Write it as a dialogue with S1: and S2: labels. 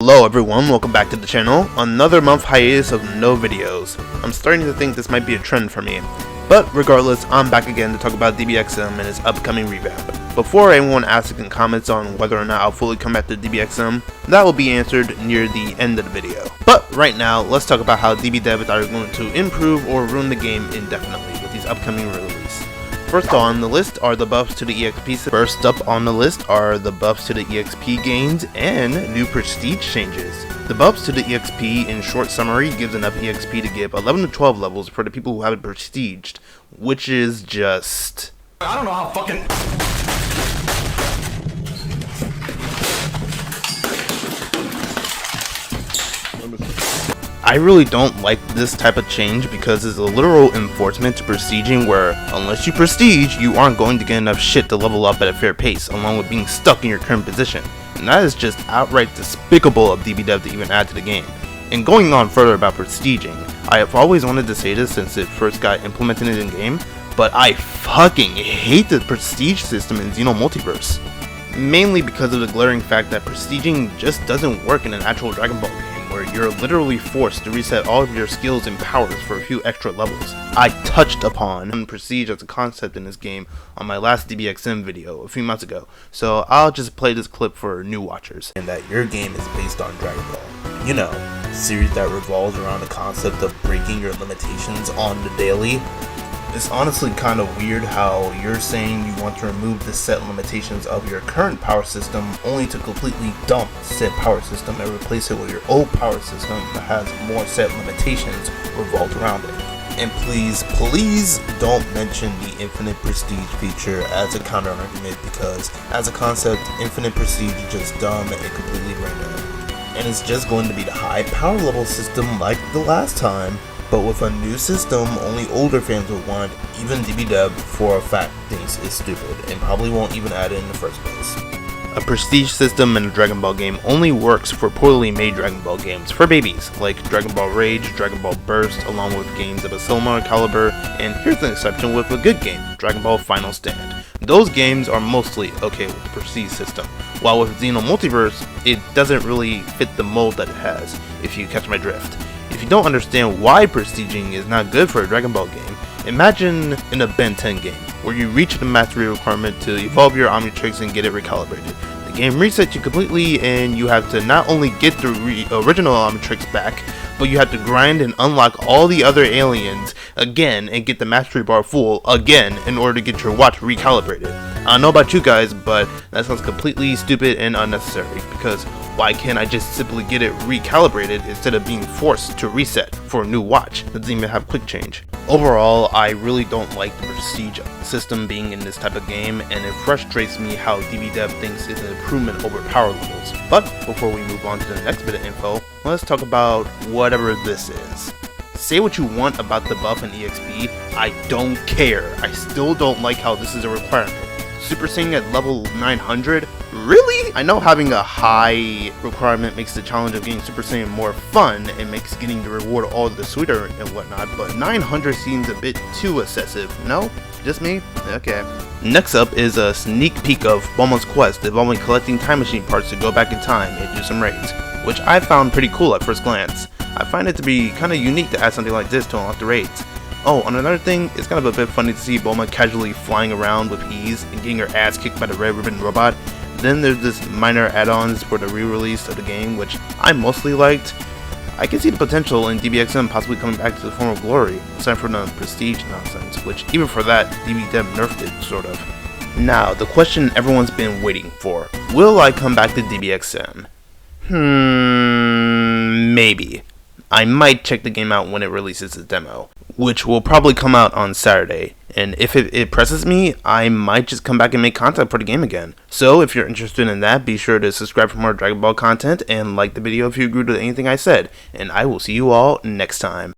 S1: Hello everyone, welcome back to the channel. Another month hiatus of no videos. I'm starting to think this might be a trend for me. But regardless, I'm back again to talk about DBXM and its upcoming revamp. Before anyone asks in comments on whether or not I'll fully come back to DBXM, that will be answered near the end of the video. But right now, let's talk about how DB devs are going to improve or ruin the game indefinitely with these upcoming releases. First on the list are the buffs to the EXP. First up on the list are the buffs to the EXP gains and new prestige changes. The buffs to the EXP, in short summary, gives enough EXP to give 11 to 12 levels for the people who have it prestiged, which is just...
S2: I don't know how fucking...
S1: I really don't like this type of change because it's a literal enforcement to prestiging where, unless you prestige, you aren't going to get enough shit to level up at a fair pace, along with being stuck in your current position. And that is just outright despicable of DB Dev to even add to the game. And going on further about prestiging, I have always wanted to say this since it first got implemented in game, but I fucking hate the prestige system in Xeno Multiverse. Mainly because of the glaring fact that prestiging just doesn't work in an actual Dragon Ball game, where you're literally forced to reset all of your skills and powers for a few extra levels. I touched upon prestige as a concept in this game on my last DBXM video a few months ago, so I'll just play this clip for new watchers. And that your game is based on Dragon Ball. You know, a series that revolves around the concept of breaking your limitations on the daily. It's honestly kind of weird how you're saying you want to remove the set limitations of your current power system only to completely dump said power system and replace it with your old power system that has more set limitations revolved around it. And please don't mention the infinite prestige feature as a counter argument, because as a concept, infinite prestige is just dumb and completely random. And it's just going to be the high power level system like the last time, but with a new system only older fans will want. Even DB Dev for a fact thinks it's stupid and probably won't even add it in the first place. A prestige system in a Dragon Ball game only works for poorly made Dragon Ball games for babies, like Dragon Ball Rage, Dragon Ball Burst, along with games of a similar caliber, and here's an exception with a good game, Dragon Ball Final Stand. Those games are mostly okay with the prestige system, while with Xeno Multiverse, it doesn't really fit the mold that it has, if you catch my drift. If you don't understand why prestiging is not good for a Dragon Ball game, imagine in a Ben 10 game, where you reach the mastery requirement to evolve your Omnitrix and get it recalibrated. The game resets you completely and you have to not only get the original Omnitrix back, but you have to grind and unlock all the other aliens again and get the mastery bar full again in order to get your watch recalibrated. I don't know about you guys, but that sounds completely stupid and unnecessary, because why can't I just simply get it recalibrated instead of being forced to reset for a new watch that doesn't even have quick change? Overall, I really don't like the prestige system being in this type of game, and it frustrates me how DB Dev thinks it's an improvement over power levels. But before we move on to the next bit of info, let's talk about whatever this is. Say what you want about the buff in EXP, I don't care. I still don't like how this is a requirement. Super Saiyan at level 900? Really? I know having a high requirement makes the challenge of getting Super Saiyan more fun and makes getting the reward all the sweeter and whatnot, but 900 seems a bit too excessive, no? Just me? Okay. Next up is a sneak peek of Bulma's quest involving collecting time machine parts to go back in time and do some raids, which I found pretty cool at first glance. I find it to be kinda unique to add something like this to unlock the raids. Oh, and another thing, it's kind of a bit funny to see Bulma casually flying around with ease and getting her ass kicked by the Red Ribbon Robot. Then there's this minor add-ons for the re-release of the game, which I mostly liked. I can see the potential in DBXM possibly coming back to the form of glory, aside from the prestige nonsense, which even for that, DB Dev nerfed it, sort of. Now, the question everyone's been waiting for. Will I come back to DBXM? Maybe. I might check the game out when it releases its demo, which will probably come out on Saturday, and if it presses me, I might just come back and make content for the game again. So if you're interested in that, be sure to subscribe for more Dragon Ball content and like the video if you agree with anything I said, and I will see you all next time.